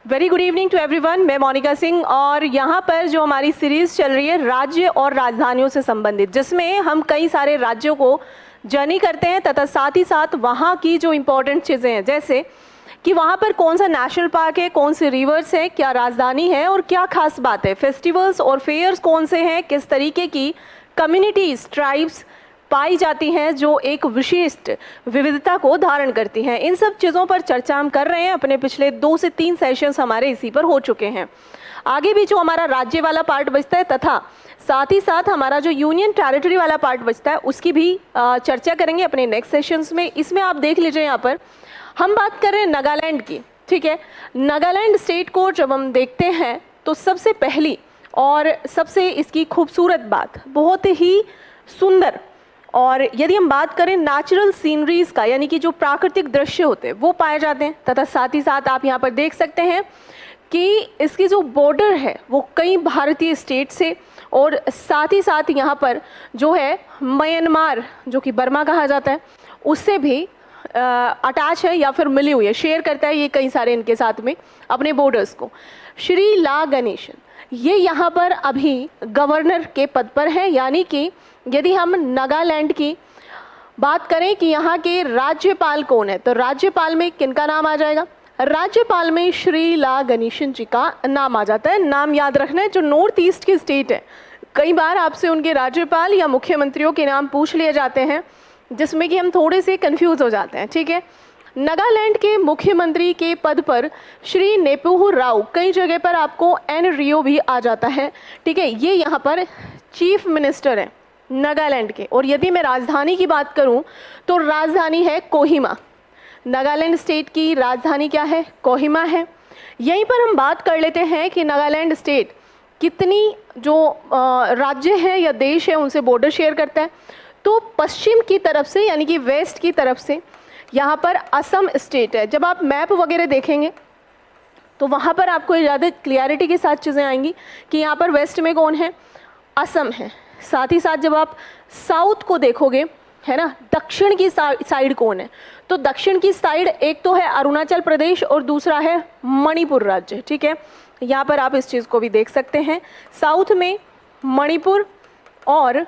Very good evening to everyone. मैं मोनिका सिंह और यहाँ पर जो हमारी सीरीज़ चल रही है राज्य और राजधानियों से संबंधित, जिसमें हम कई सारे राज्यों को जर्नी करते हैं तथा साथ ही साथ वहाँ की जो इम्पोर्टेंट चीज़ें हैं, जैसे कि वहाँ पर कौन सा नेशनल पार्क है, कौन से रिवर्स है, क्या राजधानी है और क्या खास बात है, फेस्टिवल्स और फेयर्स कौन से हैं, किस तरीके की कम्युनिटीज़, ट्राइब्स पाई जाती हैं जो एक विशिष्ट विविधता को धारण करती हैं। इन सब चीज़ों पर चर्चा हम कर रहे हैं। अपने पिछले 2 से 3 सेशंस हमारे इसी पर हो चुके हैं। आगे भी जो हमारा राज्य वाला पार्ट बचता है तथा साथ ही साथ हमारा जो यूनियन टेरिटरी वाला पार्ट बचता है उसकी भी चर्चा करेंगे अपने नेक्स्ट सेशंस में। इसमें आप देख लीजिए, यहाँ पर हम बात कर रहे हैं नागालैंड की। ठीक है, नागालैंड स्टेट को जब हम देखते हैं तो सबसे पहली और सबसे इसकी खूबसूरत बात, बहुत ही सुंदर, और यदि हम बात करें नेचुरल सीनरीज का, यानी कि जो प्राकृतिक दृश्य होते हैं वो पाए जाते हैं। तथा साथ ही साथ आप यहाँ पर देख सकते हैं कि इसकी जो बॉर्डर है वो कई भारतीय स्टेट से और साथ ही साथ यहाँ पर जो है म्यांमार, जो कि बर्मा कहा जाता है, उससे भी अटैच है या फिर मिली हुई है, शेयर करता है ये कई सारे इनके साथ में अपने बॉर्डर्स को। श्री ला गणेशन ये यहाँ पर अभी गवर्नर के पद पर है, यानी कि यदि हम नागालैंड की बात करें कि यहाँ के राज्यपाल कौन है, तो राज्यपाल में किनका नाम आ जाएगा? राज्यपाल में श्री ला गणेशन जी का नाम आ जाता है। नाम याद रखना है, जो नॉर्थ ईस्ट की स्टेट है कई बार आपसे उनके राज्यपाल या मुख्यमंत्रियों के नाम पूछ लिए जाते हैं, जिसमें कि हम थोड़े से कंफ्यूज हो जाते हैं। ठीक है, नागालैंड के मुख्यमंत्री के पद पर श्री नेपुह राव, कई जगह पर आपको एन रियो भी आ जाता है। ठीक है, ये यहाँ पर चीफ मिनिस्टर है नागालैंड के। और यदि मैं राजधानी की बात करूं तो राजधानी है कोहिमा। नागालैंड स्टेट की राजधानी क्या है? कोहिमा है। यहीं पर हम बात कर लेते हैं कि नागालैंड स्टेट कितनी जो राज्य है या देश है उनसे बॉर्डर शेयर करता है। तो पश्चिम की तरफ से, यानी कि वेस्ट की तरफ से यहाँ पर असम स्टेट है। जब आप मैप वगैरह देखेंगे तो वहाँ पर आपको ज़्यादा क्लियरिटी के साथ चीज़ें आएंगी कि यहाँ पर वेस्ट में कौन है? असम है। साथ ही साथ जब आप साउथ को देखोगे, है ना, दक्षिण की साइड कौन है? तो दक्षिण की साइड एक तो है अरुणाचल प्रदेश और दूसरा है मणिपुर राज्य। ठीक है, यहाँ पर आप इस चीज़ को भी देख सकते हैं। साउथ में मणिपुर और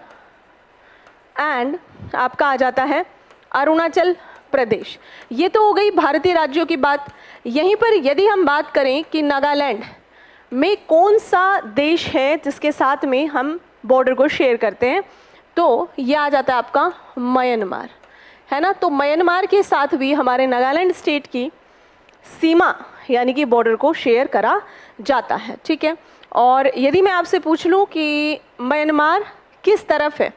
आपका आ जाता है अरुणाचल प्रदेश। ये तो हो गई भारतीय राज्यों की बात। यहीं पर यदि हम बात करें कि नागालैंड में कौन सा देश है जिसके साथ में हम बॉर्डर को शेयर करते हैं, तो ये आ जाता है आपका म्यांमार, है ना। तो म्यांमार के साथ भी हमारे नागालैंड स्टेट की सीमा, यानी कि बॉर्डर को शेयर करा जाता है। ठीक है, और यदि मैं आपसे पूछ लूँ कि म्यांमार किस तरफ है,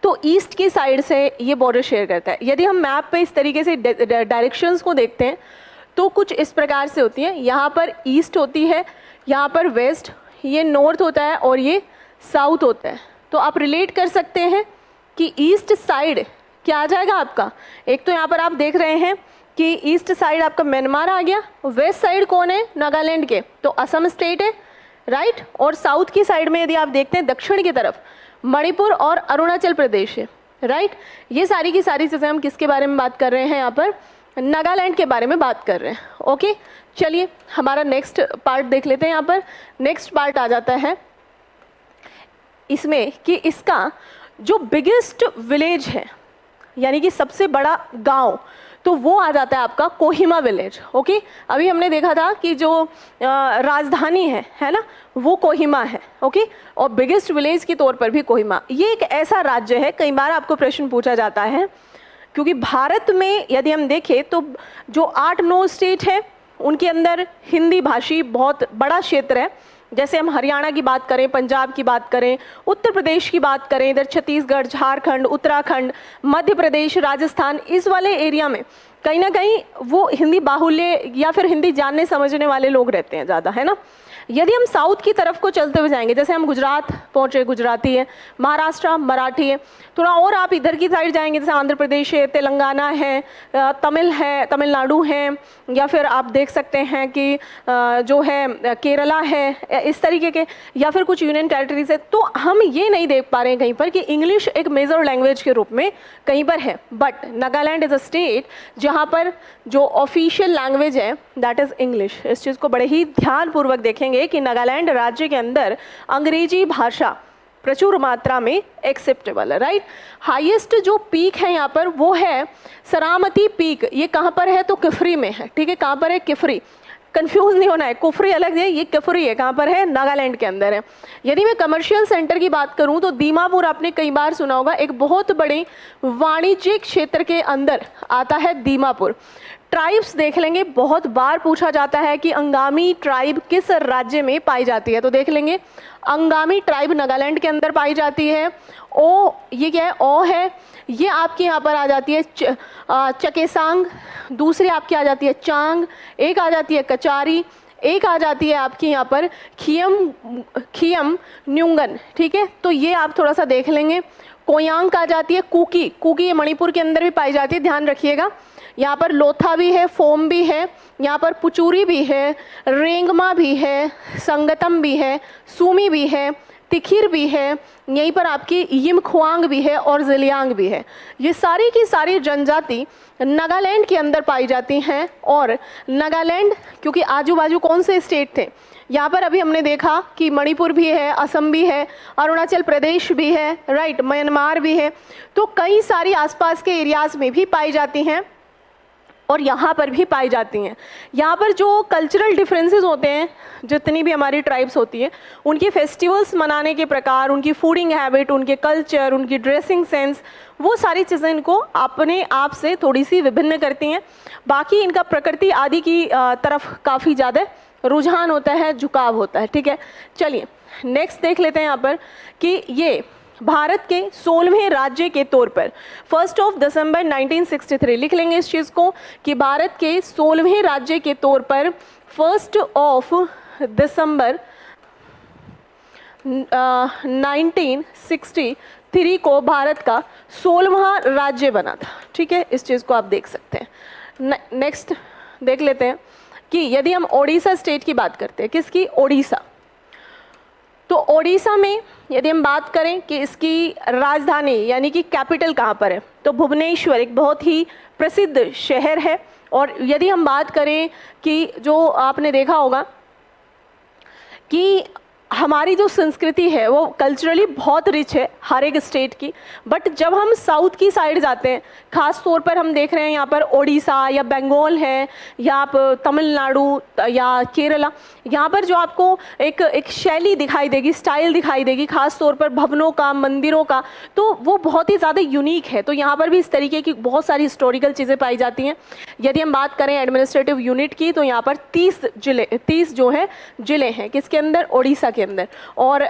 तो ईस्ट की साइड से ये बॉर्डर शेयर करता है। यदि हम मैप पे इस तरीके से डायरेक्शंस को देखते हैं तो कुछ इस प्रकार से होती है। यहाँ पर ईस्ट होती है, यहाँ पर वेस्ट, ये नॉर्थ होता है और ये साउथ होता है। तो आप रिलेट कर सकते हैं कि ईस्ट साइड क्या आ जाएगा आपका? एक तो यहाँ पर आप देख रहे हैं कि ईस्ट साइड आपका म्यांमार आ गया, वेस्ट साइड कौन है? नागालैंड के, तो असम स्टेट है, राइट। और साउथ की साइड में यदि आप देखते हैं दक्षिण की तरफ मणिपुर और अरुणाचल प्रदेश है, राइट। ये सारी की सारी चीज़ें हम किसके बारे में बात कर रहे हैं? यहाँ पर नागालैंड के बारे में बात कर रहे हैं। ओके, चलिए हमारा नेक्स्ट पार्ट देख लेते हैं। यहाँ पर नेक्स्ट पार्ट आ जाता है इसमें कि इसका जो बिगेस्ट विलेज है, यानी कि सबसे बड़ा गांव, तो वो आ जाता है आपका कोहिमा विलेज। ओके, अभी हमने देखा था कि जो राजधानी है ना, वो कोहिमा है। ओके, और बिगेस्ट विलेज के तौर पर भी कोहिमा। ये एक ऐसा राज्य है, कई बार आपको प्रश्न पूछा जाता है, क्योंकि भारत में यदि हम देखें तो जो 8-9 स्टेट है उनके अंदर हिंदी भाषी बहुत बड़ा क्षेत्र है। जैसे हम हरियाणा की बात करें, पंजाब की बात करें, उत्तर प्रदेश की बात करें, इधर छत्तीसगढ़, झारखंड, उत्तराखंड, मध्य प्रदेश, राजस्थान, इस वाले एरिया में कहीं ना कहीं वो हिंदी बाहुल्य या फिर हिंदी जानने समझने वाले लोग रहते हैं ज़्यादा, है ना। यदि हम साउथ की तरफ को चलते हुए जाएंगे, जैसे हम गुजरात पहुँचे, गुजराती है, महाराष्ट्र मराठी है, थोड़ा और आप इधर की साइड जाएंगे जैसे आंध्र प्रदेश है, तेलंगाना है, तमिल है, तमिलनाडु है, या फिर आप देख सकते हैं कि जो है केरला है, इस तरीके के, या फिर कुछ यूनियन टेरिटरीज है। तो हम ये नहीं देख पा रहे हैं कहीं पर कि इंग्लिश एक मेजर लैंग्वेज के रूप में कहीं पर है। But Nagaland is a state जहाँ यहाँ पर जो ऑफिशियल लैंग्वेज है दैट इज़ इंग्लिश। इस चीज़ को बड़े ही ध्यानपूर्वक देखेंगे कि नागालैंड राज्य के अंदर अंग्रेजी भाषा प्रचुर मात्रा में एक्सेप्टेबल है, राइट। हाईएस्ट जो पीक है यहाँ पर वो है सरामती पीक। ये कहाँ पर है? तो किफरी में है, ठीक है। कहाँ पर है? किफरी। कंफ्यूज नहीं होना है, कुफरी अलग है, ये किफरी है। कहाँ पर है? नागालैंड के अंदर है। यदि मैं कमर्शियल सेंटर की बात करूँ तो दीमापुर आपने कई बार सुना होगा, एक बहुत बड़े वाणिज्यिक क्षेत्र के अंदर आता है दीमापुर। ट्राइब्स देख लेंगे, बहुत बार पूछा जाता है कि अंगामी ट्राइब किस राज्य में पाई जाती है, तो देख लेंगे अंगामी ट्राइब नागालैंड के अंदर पाई जाती है। ओ, ये क्या है? ओ है, ये आपके यहाँ पर आ जाती है चकेसांग, दूसरी आपकी आ जाती है चांग, एक आ जाती है कचारी, एक आ जाती है आपकी यहाँ पर खियम न्यूंगन, ठीक है। तो ये आप थोड़ा सा देख लेंगे। कोयांग आ जाती है कुकी, कुकी ये मणिपुर के अंदर भी पाई जाती है, ध्यान रखिएगा। यहाँ पर लोथा भी है, फोम भी है, यहाँ पर पुचूरी भी है, रेंगमा भी है, संगतम भी है, सूमी भी है, तिखिर भी है, यहीं पर आपकी यिमख्वांग भी है और जिलियांग भी है। ये सारी की सारी जनजाति नागालैंड के अंदर पाई जाती हैं। और नागालैंड क्योंकि आजू बाजू कौन से स्टेट थे, यहाँ पर अभी हमने देखा कि मणिपुर भी है, असम भी है, अरुणाचल प्रदेश भी है, राइट, म्यांमार भी है। तो कई सारी आसपास के एरियाज़ में भी पाई जाती हैं और यहाँ पर भी पाई जाती हैं। यहाँ पर जो कल्चरल डिफरेंसेस होते हैं, जितनी भी हमारी ट्राइब्स होती है, उनकी फेस्टिवल्स मनाने के प्रकार, उनकी फूडिंग हैबिट, उनके कल्चर, उनकी ड्रेसिंग सेंस, वो सारी चीज़ें इनको अपने आप से थोड़ी सी विभिन्न करती हैं। बाकी इनका प्रकृति आदि की तरफ काफ़ी ज़्यादा रुझान होता है, झुकाव होता है, ठीक है। चलिए नेक्स्ट देख लेते हैं यहाँ पर कि ये भारत के 16वें राज्य के तौर पर 1 दिसंबर 1963 लिख लेंगे इस चीज़ को कि भारत के 16वें राज्य के तौर पर 1 दिसंबर 1963 को भारत का 16वां राज्य बना था, ठीक है। इस चीज़ को आप देख सकते हैं। नेक्स्ट देख लेते हैं कि यदि हम ओडिशा स्टेट की बात करते हैं, किसकी? ओडिशा। तो ओडिशा में यदि हम बात करें कि इसकी राजधानी यानी कि कैपिटल कहाँ पर है, तो भुवनेश्वर एक बहुत ही प्रसिद्ध शहर है। और यदि हम बात करें कि जो आपने देखा होगा कि हमारी जो संस्कृति है वो कल्चरली बहुत रिच है हर एक स्टेट की, बट जब हम साउथ की साइड जाते हैं, ख़ास तौर पर हम देख रहे हैं यहाँ पर ओडिशा या बंगाल है या आप तमिलनाडु या केरला, यहाँ पर जो आपको एक शैली दिखाई देगी, स्टाइल दिखाई देगी, ख़ास तौर पर भवनों का, मंदिरों का, तो वो बहुत ही ज़्यादा यूनिक है। तो यहाँ पर भी इस तरीके की बहुत सारी हिस्टोरिकल चीज़ें पाई जाती हैं। यदि हम बात करें एडमिनिस्ट्रेटिव यूनिट की, तो यहाँ पर 30 जो है ज़िले हैं, किसके अंदर? ओडिशा के अंदर। और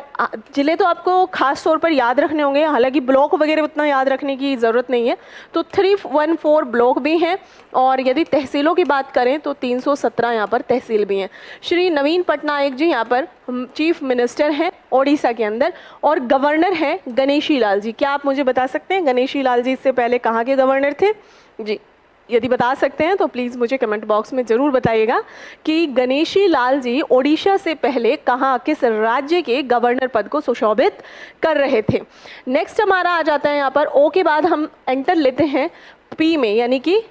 ज़िले तो आपको खास तौर पर याद रखने होंगे, हालांकि ब्लॉक वगैरह उतना याद रखने की ज़रूरत नहीं है। तो 314 ब्लॉक भी हैं। और यदि तहसीलों की बात करें तो 317 यहाँ पर तहसील भी हैं। श्री नवीन पटनायक जी यहाँ पर चीफ मिनिस्टर हैं ओडिशा के अंदर, और गवर्नर हैं गणेशी लाल जी। क्या आप मुझे बता सकते हैं गणेशी लाल जी इससे पहले कहाँ के गवर्नर थे? जी, यदि बता सकते हैं तो प्लीज़ मुझे कमेंट बॉक्स में ज़रूर बताइएगा कि गणेशी लाल जी ओडिशा से पहले कहाँ, किस राज्य के गवर्नर पद को सुशोभित कर रहे थे। नेक्स्ट हमारा आ जाता है यहाँ पर ओ के बाद हम एंटर लेते हैं पी में, यानी कि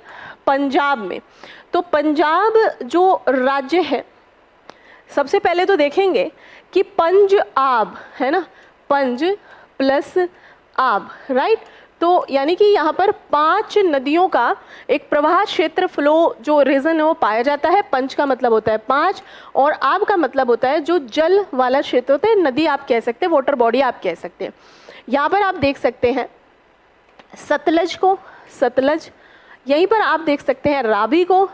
पंजाब में। तो पंजाब जो राज्य है, सबसे पहले तो देखेंगे कि पंज आब है ना, पंज प्लस आब, राइट। तो यानी कि यहाँ पर 5 नदियों का एक प्रवाह क्षेत्र, फ्लो जो रीजन है वो पाया जाता है। पंच का मतलब होता है 5 और आब का मतलब होता है जो जल वाला क्षेत्र होता है, नदी आप कह सकते हैं, वाटर बॉडी आप कह सकते हैं। यहाँ पर आप देख सकते हैं सतलज को, सतलज, यहीं पर आप देख सकते हैं रावी को,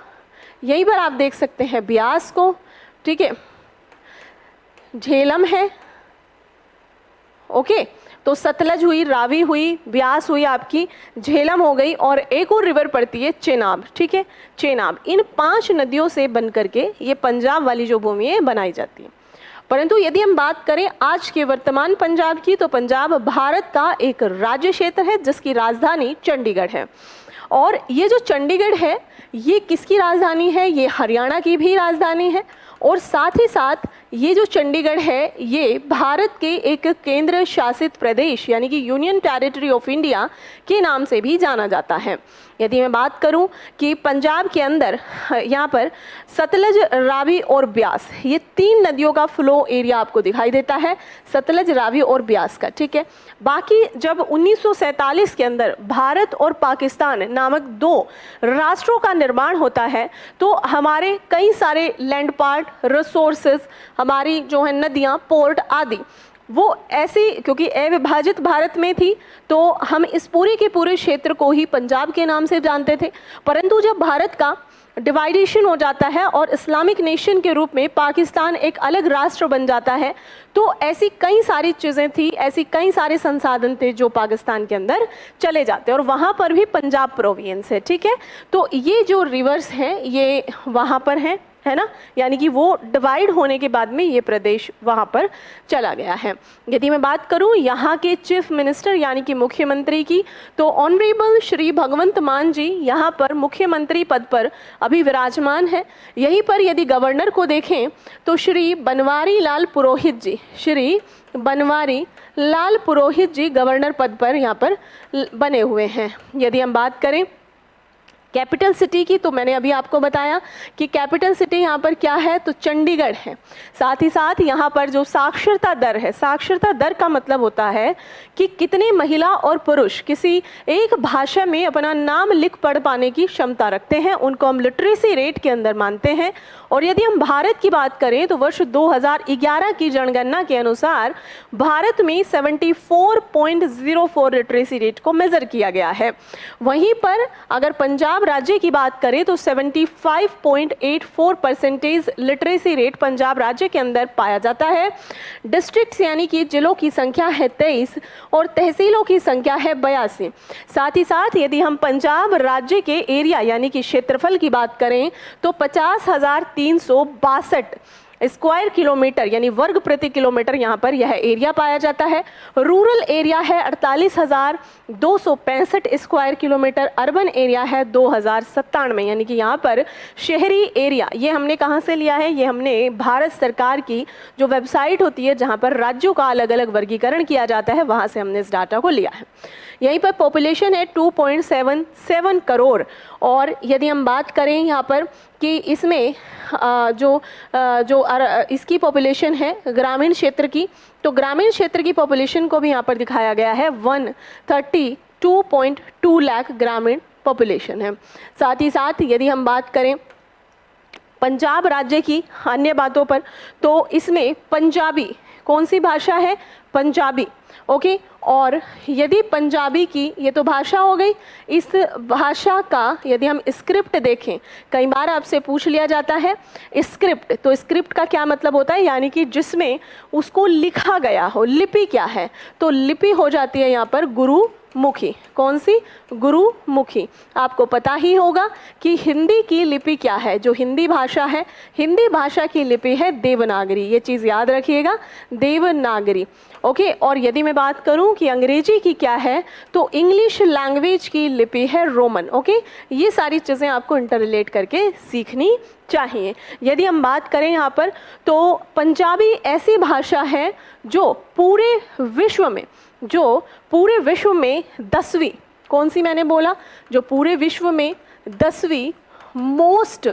यहीं पर आप देख सकते हैं ब्यास को, ठीक है, झेलम है, ओके। तो सतलज हुई, रावी हुई, ब्यास हुई, आपकी झेलम हो गई, और एक और रिवर पड़ती है चेनाब, ठीक है, चेनाब। इन 5 नदियों से बन करके ये पंजाब वाली जो भूमि है बनाई जाती है। परंतु यदि हम बात करें आज के वर्तमान पंजाब की, तो पंजाब भारत का एक राज्य क्षेत्र है जिसकी राजधानी चंडीगढ़ है। और ये जो चंडीगढ़ है ये किसकी राजधानी है? ये हरियाणा की भी राजधानी है। और साथ ही साथ ये जो चंडीगढ़ है ये भारत के एक केंद्र शासित प्रदेश यानी कि यूनियन टेरिटरी ऑफ इंडिया के नाम से भी जाना जाता है। यदि मैं बात करूं कि पंजाब के अंदर यहाँ पर सतलज, रावी और ब्यास, ये 3 नदियों का फ्लो एरिया आपको दिखाई देता है, सतलज, रावी और ब्यास का, ठीक है। बाकी जब 1947 के अंदर भारत और पाकिस्तान नामक 2 राष्ट्रों का निर्माण होता है तो हमारे कई सारे लैंड पार्ट, रिसोर्सेज, हमारी जो है नदियाँ, पोर्ट आदि, वो ऐसी, क्योंकि अविभाजित भारत में थी तो हम इस पूरे के पूरे क्षेत्र को ही पंजाब के नाम से जानते थे। परंतु जब भारत का डिवाइडेशन हो जाता है और इस्लामिक नेशन के रूप में पाकिस्तान एक अलग राष्ट्र बन जाता है तो ऐसी कई सारी चीज़ें थी, ऐसी कई सारे संसाधन थे जो पाकिस्तान के अंदर चले जाते हैं और वहाँ पर भी पंजाब प्रोविंस है, ठीक है। तो ये जो रिवर्स हैं ये वहाँ पर हैं, है ना, यानी कि वो डिवाइड होने के बाद में ये प्रदेश वहाँ पर चला गया है। यदि मैं बात करूँ यहाँ के चीफ मिनिस्टर यानी कि मुख्यमंत्री की, तो ऑनरेबल श्री भगवंत मान जी यहाँ पर मुख्यमंत्री पद पर अभी विराजमान है। यहीं पर यदि गवर्नर को देखें तो श्री बनवारी लाल पुरोहित जी, श्री बनवारी लाल पुरोहित जी गवर्नर पद पर यहाँ पर बने हुए हैं। यदि हम बात करें कैपिटल सिटी की, तो मैंने अभी आपको बताया कि कैपिटल सिटी यहाँ पर क्या है, तो चंडीगढ़ है। साथ ही साथ यहाँ पर जो साक्षरता दर है, साक्षरता दर का मतलब होता है कि कितने महिला और पुरुष किसी एक भाषा में अपना नाम लिख पढ़ पाने की क्षमता रखते हैं, उनको हम लिटरेसी रेट के अंदर मानते हैं। और यदि हम भारत की बात करें तो वर्ष 2011 की जनगणना के अनुसार भारत में 74.04 लिटरेसी रेट को मेजर किया गया है। वहीं पर अगर पंजाब राज्य की बात करें तो 75.84% लिटरेसी रेट पंजाब राज्य के अंदर पाया जाता है। डिस्ट्रिक्ट्स यानी कि जिलों की संख्या है 23 और तहसीलों की संख्या है 82। साथ ही साथ यदि हम पंजाब राज्य के एरिया यानी कि क्षेत्रफल की बात करें तो 50,362 स्क्वायर किलोमीटर यानी वर्ग प्रति किलोमीटर यहाँ पर यह एरिया पाया जाता है। रूरल एरिया है 48,265 स्क्वायर किलोमीटर, अर्बन एरिया है 2097, यानी कि यहाँ पर शहरी एरिया, ये हमने कहाँ से लिया है, ये हमने भारत सरकार की जो वेबसाइट होती है जहाँ पर राज्यों का अलग अलग वर्गीकरण किया जाता है वहाँ से हमने इस डाटा को लिया है। यहीं पर पॉपुलेशन है 2.77 करोड़। और यदि हम बात करें यहाँ पर कि इसमें इसकी पॉपुलेशन है ग्रामीण क्षेत्र की, तो ग्रामीण क्षेत्र की पॉपुलेशन को भी यहाँ पर दिखाया गया है 132.2 लाख ग्रामीण पॉपुलेशन है। साथ ही साथ यदि हम बात करें पंजाब राज्य की अन्य बातों पर, तो इसमें पंजाबी कौन सी भाषा है, पंजाबी, ओके। और यदि पंजाबी की, ये तो भाषा हो गई, इस भाषा का यदि हम स्क्रिप्ट देखें, कई बार आपसे पूछ लिया जाता है स्क्रिप्ट, तो स्क्रिप्ट का क्या मतलब होता है, यानी कि जिसमें उसको लिखा गया हो, लिपि क्या है, तो लिपि हो जाती है यहाँ पर गुरुमुखी। कौन सी, गुरुमुखी। आपको पता ही होगा कि हिंदी की लिपि क्या है, जो हिंदी भाषा है, हिंदी भाषा की लिपि है देवनागरी, ये चीज़ याद रखिएगा, देवनागरी, ओके। और यदि मैं बात करूं कि अंग्रेजी की क्या है, तो इंग्लिश लैंग्वेज की लिपि है रोमन, ओके। ये सारी चीज़ें आपको इंटररिलेट करके सीखनी चाहिए। यदि हम बात करें यहाँ पर, तो पंजाबी ऐसी भाषा है जो पूरे विश्व में 10वीं, कौन सी मैंने बोला, जो पूरे विश्व में 10वीं मोस्ट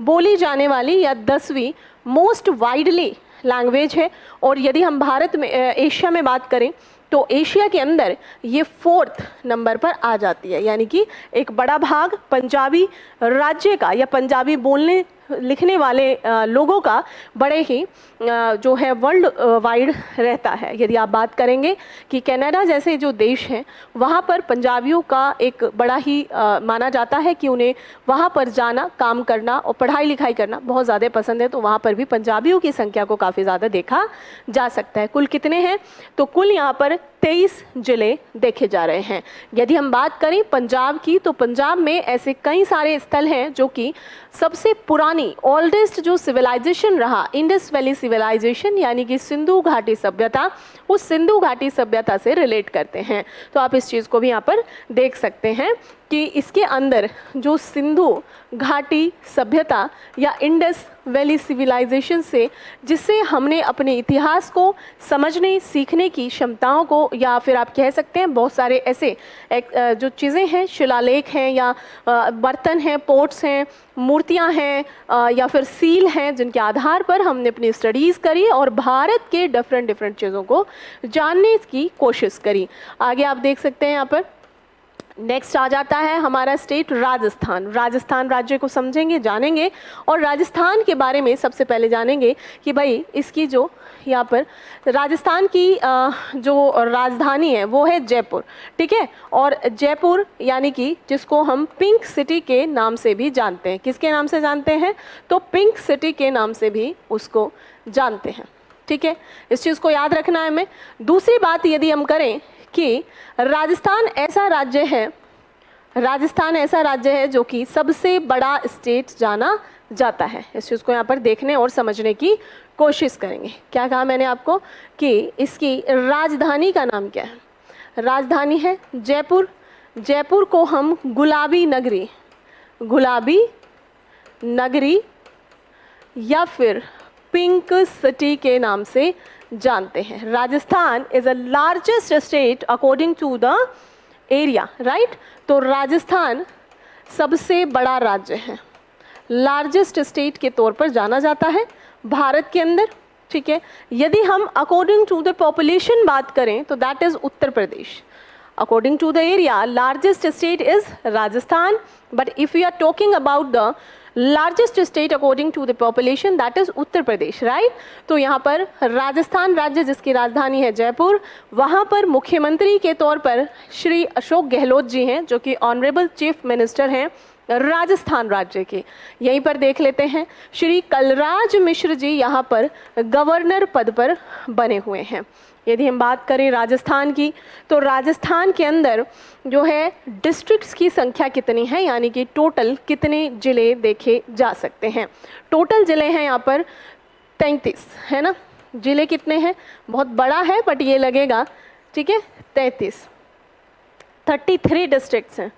बोली जाने वाली या 10वीं मोस्ट वाइडली लैंग्वेज है। और यदि हम भारत में एशिया में बात करें तो एशिया के अंदर ये 4th नंबर पर आ जाती है, यानी कि एक बड़ा भाग पंजाबी राज्य का या पंजाबी बोलने लिखने वाले लोगों का बड़े ही जो है वर्ल्ड वाइड रहता है। यदि आप बात करेंगे कि कनाडा जैसे जो देश हैं वहाँ पर पंजाबियों का एक बड़ा ही माना जाता है कि उन्हें वहाँ पर जाना, काम करना और पढ़ाई लिखाई करना बहुत ज़्यादा पसंद है, तो वहाँ पर भी पंजाबियों की संख्या को काफ़ी ज़्यादा देखा जा सकता है। कुल कितने हैं, तो कुल यहाँ पर 23 जिले देखे जा रहे हैं। यदि हम बात करें पंजाब की, तो पंजाब में ऐसे कई सारे स्थल हैं जो कि सबसे पुरानी ओल्डेस्ट जो सिविलाइजेशन रहा, इंडस वैली सिविलाइजेशन यानी कि सिंधु घाटी सभ्यता, उस सिंधु घाटी सभ्यता से रिलेट करते हैं। तो आप इस चीज़ को भी यहाँ पर देख सकते हैं। कि इसके अंदर जो सिंधु घाटी सभ्यता या इंडस वैली सिविलाइजेशन से, जिससे हमने अपने इतिहास को समझने सीखने की क्षमताओं को, या फिर आप कह सकते हैं बहुत सारे ऐसे जो चीज़ें हैं, शिलालेख हैं या बर्तन हैं, पोट्स हैं, मूर्तियां हैं या फिर सील हैं, जिनके आधार पर हमने अपनी स्टडीज़ करी और भारत के डिफरेंट चीज़ों को जानने की कोशिश करी। आगे आप देख सकते हैं यहाँ पर नेक्स्ट आ जाता है हमारा स्टेट राजस्थान। राजस्थान राज्य को समझेंगे, जानेंगे, और राजस्थान के बारे में सबसे पहले जानेंगे कि भाई इसकी जो यहाँ पर राजस्थान की जो राजधानी है वो है जयपुर, ठीक है। और जयपुर यानी कि जिसको हम पिंक सिटी के नाम से भी जानते हैं, किसके नाम से जानते हैं, तो पिंक सिटी के नाम से भी उसको जानते हैं, ठीक है। इस चीज़ को याद रखना है हमें। दूसरी बात यदि हम करें कि राजस्थान ऐसा राज्य है जो कि सबसे बड़ा स्टेट जाना जाता है। इस चीज़ को यहाँ पर देखने और समझने की कोशिश करेंगे। क्या कहा मैंने आपको कि इसकी राजधानी का नाम क्या है? राजधानी है जयपुर। जयपुर को हम गुलाबी नगरी या फिर पिंक सिटी के नाम से जानते हैं। Rajasthan is a largest state according to the area, right. तो राजस्थान सबसे बड़ा राज्य है, लार्जेस्ट स्टेट के तौर पर जाना जाता है भारत के अंदर, ठीक है। यदि हम अकॉर्डिंग टू द पॉपुलेशन बात करें तो that is Uttar Pradesh. According to the area largest state is Rajasthan, but if you are talking about the largest state according to the population that is Uttar Pradesh, right. तो यहाँ पर राजस्थान राज्य जिसकी राजधानी है जयपुर, वहाँ पर मुख्यमंत्री के तौर पर श्री अशोक गहलोत जी हैं, जो कि ऑनरेबल चीफ मिनिस्टर हैं राजस्थान राज्य के। यहीं पर देख लेते हैं श्री कलराज मिश्र जी यहाँ पर गवर्नर पद पर बने हुए हैं। यदि हम बात करें राजस्थान की, तो राजस्थान के अंदर जो है डिस्ट्रिक्ट्स की संख्या कितनी है, यानी कि टोटल कितने ज़िले देखे जा सकते हैं। टोटल ज़िले हैं यहाँ पर 33, है ना। ज़िले कितने हैं, बहुत बड़ा है बट ये लगेगा, ठीक है, 33 डिस्ट्रिक्ट्स हैं,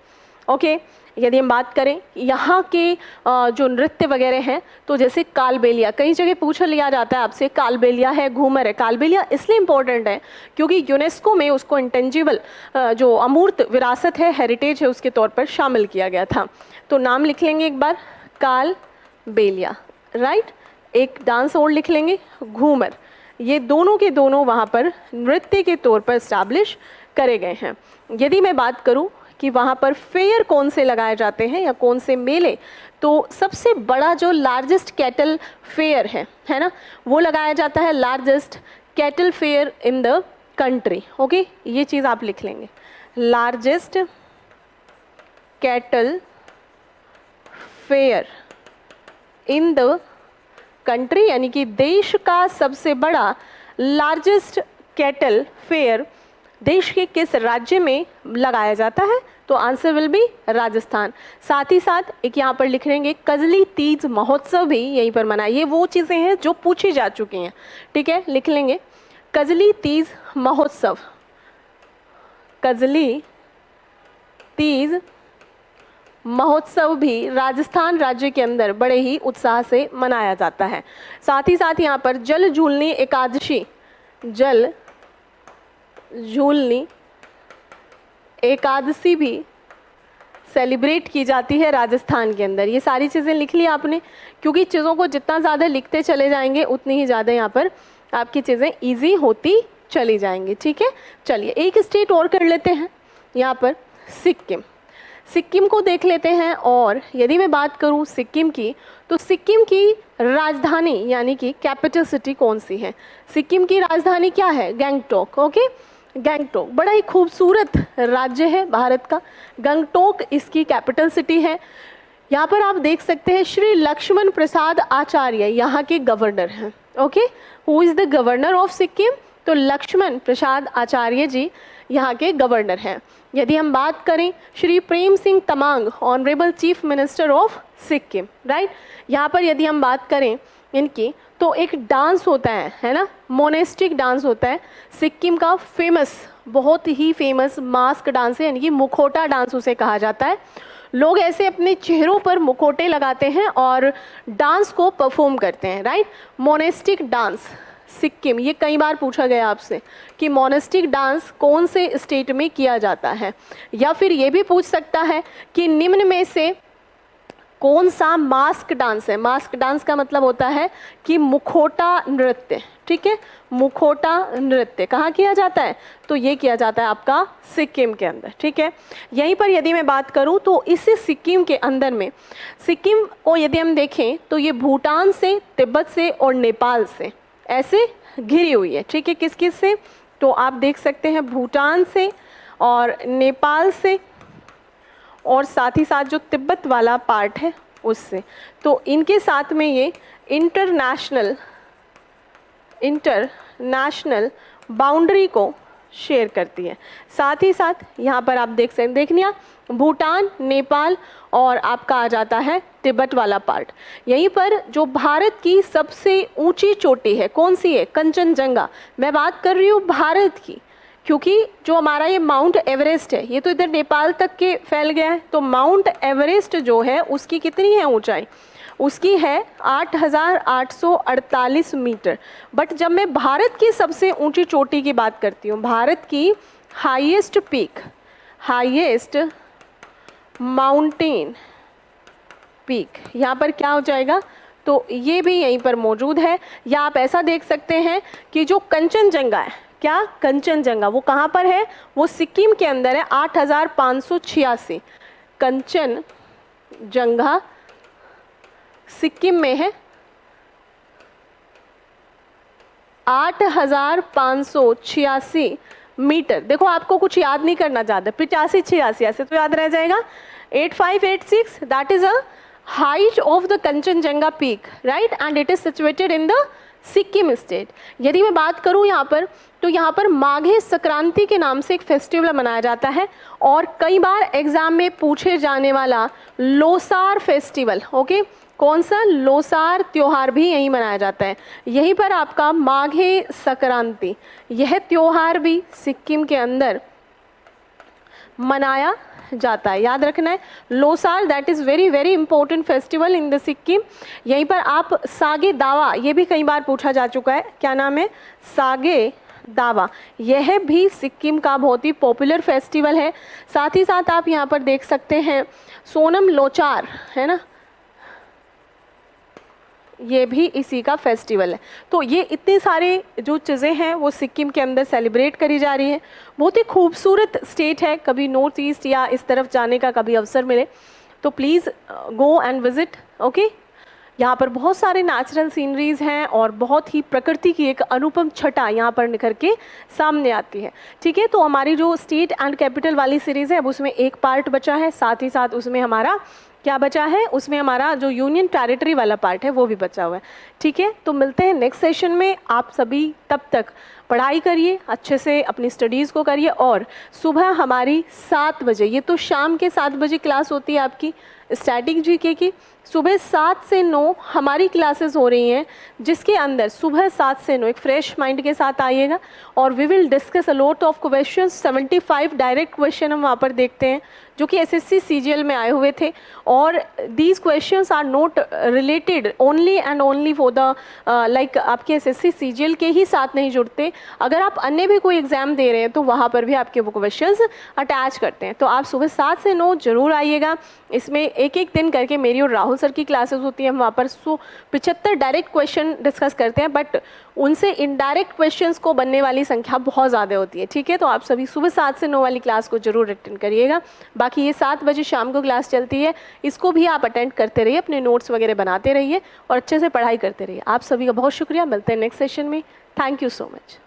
ओके। यदि हम बात करें यहाँ के जो नृत्य वगैरह हैं, तो जैसे कालबेलिया, कई जगह पूछ लिया जाता है आपसे, कालबेलिया है, घूमर है। कालबेलिया इसलिए इम्पोर्टेंट है क्योंकि यूनेस्को में उसको इंटेंजिबल जो अमूर्त विरासत है, हेरिटेज है, उसके तौर पर शामिल किया गया था। तो नाम लिख लेंगे एक बार, कालबेलिया, राइट। एक डांस और लिख लेंगे, घूमर। ये दोनों के दोनों वहाँ पर नृत्य के तौर पर इस्टेब्लिश करे गए हैं। यदि मैं बात करूँ कि वहाँ पर फेयर कौन से लगाए जाते हैं या कौन से मेले, तो सबसे बड़ा जो लार्जेस्ट कैटल फेयर है ना, वो लगाया जाता है largest cattle fair in the country, okay. ये चीज़ आप लिख लेंगे, largest cattle fair in the country, यानी कि देश का सबसे बड़ा लार्जेस्ट कैटल फेयर देश के किस राज्य में लगाया जाता है, तो आंसर विल बी राजस्थान। साथ ही साथ एक यहाँ पर लिख लेंगे कजली तीज महोत्सव भी यहीं पर मनाया। ये वो चीज़ें हैं जो पूछी जा चुकी हैं, ठीक है। लिख लेंगे कजली तीज महोत्सव, कजली तीज महोत्सव भी राजस्थान राज्य के अंदर बड़े ही उत्साह से मनाया जाता है। साथ ही साथ यहाँ पर जल झूलनी एकादशी, जल झूलनी एकादशी भी सेलिब्रेट की जाती है राजस्थान के अंदर। ये सारी चीज़ें लिख ली आपने, क्योंकि चीज़ों को जितना ज़्यादा लिखते चले जाएंगे उतनी ही ज़्यादा यहाँ पर आपकी चीज़ें इजी होती चली जाएंगी, ठीक है। चलिए एक स्टेट और कर लेते हैं यहाँ पर, सिक्किम। सिक्किम को देख लेते हैं। और यदि मैं बात करूँ सिक्किम की, तो सिक्किम की राजधानी यानी कि कैपिटल सिटी कौन सी है? सिक्किम की राजधानी क्या है? गंगटोक, ओके। गंगटोक बड़ा ही खूबसूरत राज्य है भारत का। गंगटोक इसकी कैपिटल सिटी है। यहाँ पर आप देख सकते हैं श्री लक्ष्मण प्रसाद आचार्य यहाँ के गवर्नर हैं, okay. Who is the governor of Sikkim? तो लक्ष्मण प्रसाद आचार्य जी यहाँ के गवर्नर हैं। यदि हम बात करें Shri Prem Singh Tamang, honourable chief minister of Sikkim, right. यहाँ पर यदि हम बात करें इनकी, तो एक डांस होता है ना, मोनेस्टिक डांस होता है सिक्किम का फेमस, बहुत ही फेमस मास्क डांस है, यानी कि मुखौटा डांस उसे कहा जाता है। लोग ऐसे अपने चेहरों पर मुखौटे लगाते हैं और डांस को परफॉर्म करते हैं, राइट। मोनेस्टिक डांस सिक्किम, ये कई बार पूछा गया आपसे कि मोनेस्टिक डांस कौन से स्टेट में किया जाता है, या फिर ये भी पूछ सकता है कि निम्न में से कौन सा मास्क डांस है। मास्क डांस का मतलब होता है कि मुखौटा नृत्य, ठीक है, मुखौटा नृत्य कहाँ किया जाता है, तो ये किया जाता है आपका सिक्किम के अंदर, ठीक है। यहीं पर यदि मैं बात करूँ तो इस सिक्किम के अंदर में, सिक्किम को यदि हम देखें तो ये भूटान से, तिब्बत से और नेपाल से ऐसे घिरी हुई है, ठीक है। किस किस से, तो आप देख सकते हैं भूटान से और नेपाल से और साथ ही साथ जो तिब्बत वाला पार्ट है उससे, तो इनके साथ में ये इंटरनेशनल बाउंड्री को शेयर करती है। साथ ही साथ यहाँ पर आप देख सकते हैं, देखनिया भूटान, नेपाल और आपका आ जाता है तिब्बत वाला पार्ट। यहीं पर जो भारत की सबसे ऊंची चोटी है कौन सी है, कंचनजंगा। मैं बात कर रही हूँ भारत की, क्योंकि जो हमारा ये माउंट एवरेस्ट है ये तो इधर नेपाल तक के फैल गया है, तो माउंट एवरेस्ट जो है उसकी कितनी है ऊंचाई, उसकी है 8,848 मीटर। बट जब मैं भारत की सबसे ऊंची चोटी की बात करती हूँ, भारत की highest peak, highest mountain peak, यहाँ पर क्या हो जाएगा, तो ये भी यहीं पर मौजूद है। या आप ऐसा देख सकते हैं कि जो कंचनजंगा है, क्या कंचनजंगा, वो कहाँ पर है, वो सिक्किम के अंदर है, 8,586। कंचनजंगा सिक्किम में है, 8,586 मीटर। देखो आपको कुछ याद नहीं करना ज़्यादा, 85-86 ऐसे तो याद रह जाएगा। 8586 that is a height of the Kanchenjunga peak, right, and it is situated in the Sikkim state. यदि मैं बात करूं यहाँ पर, तो यहाँ पर माघे संक्रांति के नाम से एक फेस्टिवल मनाया जाता है और कई बार एग्जाम में पूछे जाने वाला लोसार फेस्टिवल, ओके, कौन सा, लोसार त्योहार भी यहीं मनाया जाता है। यहीं पर आपका माघे संक्रांति, यह त्योहार भी सिक्किम के अंदर मनाया जाता है, याद रखना है। Losar that is very very important festival in the Sikkim. यहीं पर आप सागे दावा, ये भी कई बार पूछा जा चुका है, क्या नाम है, सागे दावा, यह भी सिक्किम का बहुत ही पॉपुलर फेस्टिवल है। साथ ही साथ आप यहाँ पर देख सकते हैं सोनम लोचार, है ना, ये भी इसी का फेस्टिवल है। तो ये इतने सारे जो चीज़ें हैं वो सिक्किम के अंदर सेलिब्रेट करी जा रही है। बहुत ही खूबसूरत स्टेट है, कभी नॉर्थ ईस्ट या इस तरफ जाने का कभी अवसर मिले तो please go and visit, okay. यहाँ पर बहुत सारे नेचुरल सीनरीज़ हैं और बहुत ही प्रकृति की एक अनुपम छटा यहाँ पर निखर के सामने आती है, ठीक है। तो हमारी जो स्टेट एंड कैपिटल वाली सीरीज़ है अब उसमें एक पार्ट बचा है, साथ ही साथ उसमें हमारा क्या बचा है, उसमें हमारा जो यूनियन टेरिटरी वाला पार्ट है वो भी बचा हुआ है, ठीक है। तो मिलते हैं नेक्स्ट सेशन में। आप सभी तब तक पढ़ाई करिए, अच्छे से अपनी स्टडीज़ को करिए और सुबह हमारी 7 बजे, ये तो शाम के 7 बजे क्लास होती है आपकी स्टैटिक जीके की, सुबह 7 से 9 हमारी क्लासेस हो रही हैं, जिसके अंदर सुबह 7 से 9 एक फ्रेश माइंड के साथ आइएगा और we will discuss a lot of questions. 75 direct question हम वहाँ पर देखते हैं जो कि एसएससी सीजीएल में आए हुए थे और these questions are not related only and only for the like आपके एसएससी सीजीएल के ही साथ नहीं जुड़ते। अगर आप अन्य भी कोई एग्जाम दे रहे हैं तो वहाँ पर भी आपके वो क्वेश्चंस अटैच करते हैं। तो आप सुबह 7 से 9 जरूर आइएगा। इसमें एक एक दिन करके मेरी और राहुल सर की क्लासेस होती हैं, हम वहाँ पर 175 डायरेक्ट क्वेश्चन डिस्कस करते हैं, बट उनसे इनडायरेक्ट क्वेश्चंस को बनने वाली संख्या बहुत ज़्यादा होती है, ठीक है। तो आप सभी सुबह 7 से 9 वाली क्लास को जरूर अटेंड करिएगा। बाकी ये 7 बजे शाम को क्लास चलती है, इसको भी आप अटेंड करते रहिए, अपने नोट्स वगैरह बनाते रहिए और अच्छे से पढ़ाई करते रहिए। आप सभी का बहुत शुक्रिया, मिलते हैं नेक्स्ट सेशन में। Thank you so much.